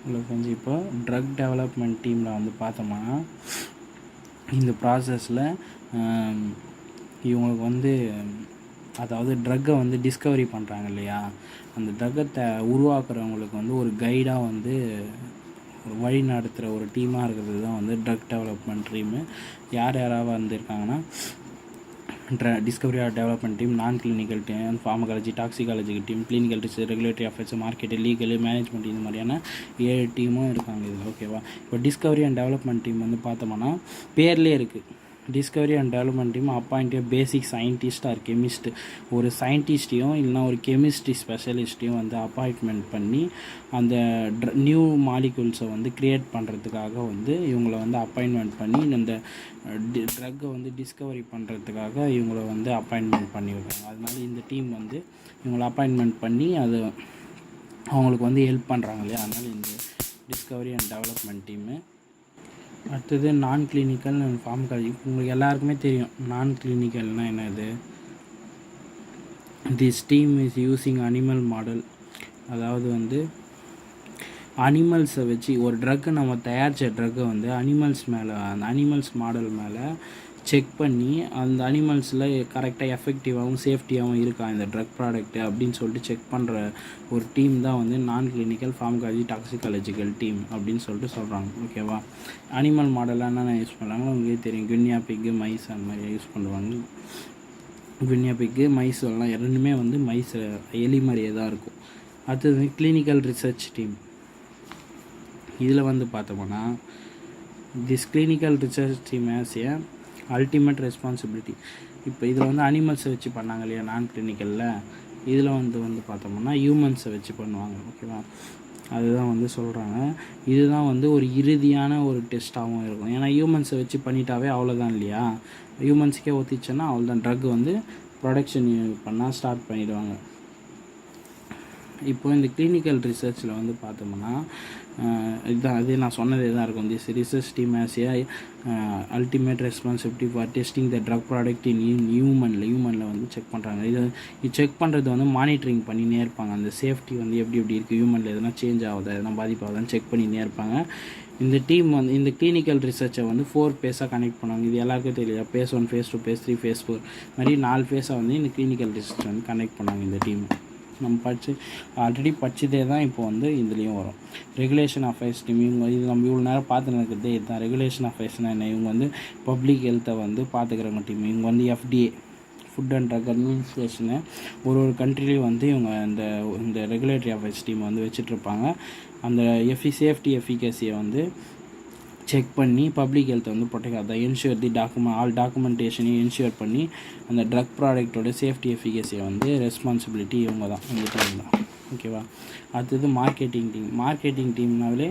உங்களுக்கு வந்து இப்போ ட்ரக் டெவலப்மெண்ட் டீமில் வந்து பார்த்தோம்னா இந்த ப்ராசஸில் இவங்களுக்கு வந்து அதாவது ட்ரக்கை வந்து டிஸ்கவரி பண்ணுறாங்க இல்லையா, அந்த ட்ரக்கை உருவாக்குறவங்களுக்கு வந்து ஒரு கைடாக வந்து ஒரு வழி நடத்துகிற ஒரு டீமாக இருக்கிறது தான் வந்து ட்ரக் டெவலப்மெண்ட் டீமு. யாராவது வந்திருக்காங்கன்னா discovery or development team, non clinical team, pharmacology, toxicology team, clinical research, regulatory affairs, market, legal, management, இந்த மாதிரியான 7 டீமும் இருக்காங்க இதில். ஓகேவா. இப்போ டிஸ்கவரி அண்ட் டெவலப்மெண்ட் டீம் வந்து பார்த்தோம்னா பேர்லேயே இருக்குது. Discovery and development team appoint basic scientist or chemist, ஒரு சயின்டிஸ்ட்டையும் இல்லைனா ஒரு கெமிஸ்ட்ரி ஸ்பெஷலிஸ்ட்டையும் வந்து அப்பாயின்ட்மெண்ட் பண்ணி அந்த நியூ மாலிகுல்ஸை வந்து க்ரியேட் பண்ணுறதுக்காக வந்து இவங்களை வந்து அப்பாயின்மெண்ட் பண்ணி இந்த ட்ரக்கை வந்து டிஸ்கவரி பண்ணுறதுக்காக இவங்கள வந்து அப்பாயின்மெண்ட் பண்ணியிருக்காங்க. அதனால இந்த டீம் வந்து இவங்களை அப்பாயின்மெண்ட் பண்ணி அது அவங்களுக்கு வந்து ஹெல்ப் பண்ணுறாங்க இல்லையா, அதனால் இந்த டிஸ்கவரி அண்ட் டெவலப்மெண்ட் டீமு. அடுத்தது நான் கிளினிக்கல் அண்ட் ஃபார்மகாலஜி. உங்களுக்கு எல்லாருக்குமே தெரியும் நான் கிளினிக்கல்னால் என்னது. This team is using animal model, அதாவது வந்து அனிமல்ஸை வச்சு ஒரு ட்ரக்கு நம்ம தயாரித்த ட்ரக்கை வந்து அனிமல்ஸ் மேலே, அந்த அனிமல்ஸ் மாடல் மேலே செக் பண்ணி அந்த அனிமல்ஸில் கரெக்டாக எஃபெக்டிவாகவும் சேஃப்டியாகவும் இருக்கா இந்த ட்ரக் ப்ராடக்ட்டு அப்படின்னு சொல்லிட்டு செக் பண்ணுற ஒரு டீம் தான் வந்து நான் கிளினிக்கல் ஃபார்மகாலஜி டாக்ஸிகாலஜிக்கல் டீம் அப்படின்னு சொல்லிட்டு சொல்கிறாங்க. ஓகேவா. அனிமல் மாடலாக என்னென்ன யூஸ் பண்ணுறாங்களோ உங்களுக்கு தெரியும். கினியா பிக்கு, மைஸ் அந்த மாதிரி யூஸ் பண்ணுவாங்க. கினியா பிக்கு, மைஸ் எல்லாம் ரெண்டுமே வந்து மைஸ் எலி மாதிரியே தான் இருக்கும். அடுத்தது கிளினிக்கல் ரிசர்ச் டீம். இதில் வந்து பார்த்தோம்னா this clinical research team has a ultimate responsibility. இப்போ இதில் வந்து அனிமல்ஸை வச்சு பண்ணாங்க இல்லையா நான் கிளினிக்கலில், இதில் வந்து பார்த்தோம்னா ஹியூமன்ஸை வச்சு பண்ணுவாங்க. ஓகேவா. அதுதான் வந்து சொல்கிறாங்க. இதுதான் வந்து ஒரு இறுதியான ஒரு டெஸ்ட்டாகவும் இருக்கும். ஏன்னா ஹியூமன்ஸை வச்சு பண்ணிட்டாவே அவ்வளோதான் இல்லையா, ஹியூமன்ஸுக்கே ஒத்திச்சுன்னா அவ்வளோதான், ட்ரக் வந்து ப்ரொடக்ஷன் பண்ணால் ஸ்டார்ட் பண்ணிவிடுவாங்க. இப்போ இந்த கிளினிக்கல் ரிசர்ச்சில் வந்து பார்த்தோம்னா இதுதான், அது நான் சொன்னதே தான் இருக்கும். This research team has a ultimate responsibility for testing the drug product in ஹியூமனில் வந்து செக் பண்ணுறாங்க. இது செக் பண்ணுறது வந்து மானிட்டரிங் பண்ணினே இருப்பாங்க. அந்த சேஃப்டி வந்து எப்படி இருக்குது, ஹியூமனில் எதனா சேஞ்ச் ஆகுதா, எதனா பாதிப்பாகுதான்னு செக் பண்ணினே இருப்பாங்க. இந்த டீம் வந்து இந்த கிளினிக்கல் ரிசர்ச்சை வந்து 4 ஃபேஸாக கனெக்ட் பண்ணுவாங்க. இது எல்லாருக்கும் தெரியாது. phase 1, phase 2, phase 3, phase 4 மாதிரி 4 ஃபேஸாக வந்து இந்த கிளினிக்கல் ரிசர்ச் வந்து கனெக்ட் பண்ணாங்க இந்த டீம். நம்ம ஆல்ரெடி படித்ததே தான் இப்போ வந்து இதுலேயும் வரும். ரெகுலேஷன் அஃபேர்ஸ் டீம், இவங்க இது நம்ம இவ்வளோ நேரம் பார்த்து நடக்கிறதே இதுதான். ரெகுலேஷன் அஃபேர்ஸ்னால் என்ன, இவங்க வந்து பப்ளிக் ஹெல்த்தை வந்து பார்த்துக்கிறவங்க டீம். இவங்க வந்து FDA, ஃபுட் அண்ட் ட்ரக் அட்மினிஸ்ட்ரேஷனு, ஒரு ட்ரிலையும் வந்து இவங்க இந்த ரெகுலேட்டரி அஃபேர்ஸ் டீம் வந்து வச்சுட்ருப்பாங்க. அந்த சேஃப்டி எஃபிகசியை வந்து செக் பண்ணி பப்ளிக் ஹெல்த்தை வந்து ப்ரொடெக்ட், அதை என்ஷூர் தி ஆல் டாக்குமெண்டேஷனையும் என்ஷூர் பண்ணி அந்த ட்ரக் ப்ராடக்டோட சேஃப்டி எஃபிகசியை வந்து ரெஸ்பான்சிபிலிட்டி இவங்க தான், இந்த டீம் தான். ஓகேவா. அடுத்தது மார்க்கெட்டிங் டீம்னாலே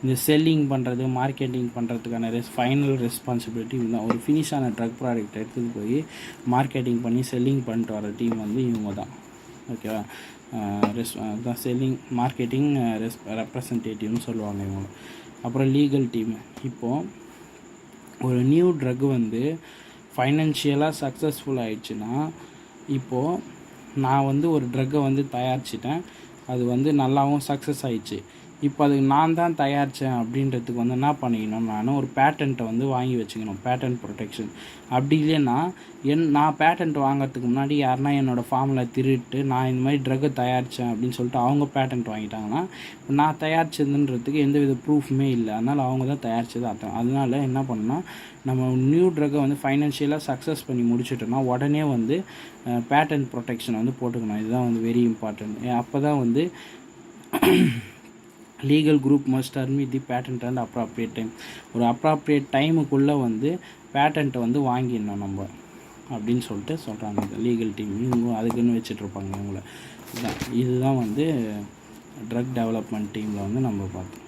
இந்த செல்லிங் பண்ணுறது, மார்க்கெட்டிங் பண்ணுறதுக்கான ஃபைனல் ரெஸ்பான்சிபிலிட்டி தான். ஒரு ஃபினிஷான ட்ரக் ப்ராடக்ட் எடுத்துகிட்டு போய் மார்க்கெட்டிங் பண்ணி செல்லிங் பண்ணிட்டு வர டீம் வந்து இவங்க தான். ஓகேவா. தான் செல்லிங் மார்க்கெட்டிங் ரெப்ரசன்டேட்டிவ்னு சொல்லுவாங்க இவங்க. அப்புறம் லீகல் டீமு. இப்போது ஒரு நியூ ட்ரக் வந்து ஃபைனான்ஷியலாக சக்ஸஸ்ஃபுல் ஆகிடுச்சுன்னா, இப்போது நான் வந்து ஒரு ட்ரக்கை வந்து தயாரிச்சிட்டேன், அது வந்து நல்லாவும் சக்ஸஸ் ஆகிடுச்சு. இப்போ அதுக்கு நான் தான் தயாரித்தேன் அப்படின்றதுக்கு வந்து என்ன பண்ணிக்கணும், நான் ஒரு பேட்டன்ட்டை வந்து வாங்கி வச்சுக்கணும், பேட்டன்ட் ப்ரொடெக்ஷன். அப்படி இல்லைன்னா நான் பேட்டன்ட் வாங்கிறதுக்கு முன்னாடி யாருன்னா என்னோடய ஃபார்மில் திருட்டு நான் இந்த மாதிரி ட்ரக்கை தயாரித்தேன் அப்படின்னு சொல்லிட்டு அவங்க பேட்டன்ட் வாங்கிட்டாங்கன்னா, நான் தயாரிச்சதுன்றதுக்கு எந்த வித ப்ரூஃபுமே இல்லை. அதனால் அவங்க தான் தயாரித்தது அர்த்தம். அதனால் என்ன பண்ணால் நம்ம நியூ ட்ரக்கை வந்து ஃபைனான்ஷியலாக சக்ஸஸ் பண்ணி முடிச்சிட்டோம்னா உடனே வந்து பேட்டன்ட் ப்ரொடெக்ஷன் வந்து போட்டுக்கணும். இதுதான் வந்து வெரி இம்பார்ட்டன்ட். அப்போ தான் வந்து legal group must admit the patent and appropriate time. ஒரு அப்ராப்ரியேட் டைமுக்குள்ளே வந்து பேட்டன்ட்டை வந்து வாங்கிடணும் நம்ம அப்படின்னு சொல்லிட்டு சொல்கிறாங்க லீகல் டீம். இவங்க அதுக்குன்னு வச்சுட்ருப்பாங்க இவங்கள. இதுதான் வந்து ட்ரக் டெவலப்மெண்ட் டீமில் வந்து நம்ம பார்த்தோம்.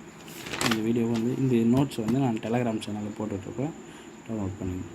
இந்த வீடியோ வந்து இந்த நோட்ஸ் வந்து நான் டெலகிராம் சேனலில் போட்டுட்ருக்கேன், டவுன்லோட் பண்ணிங்க.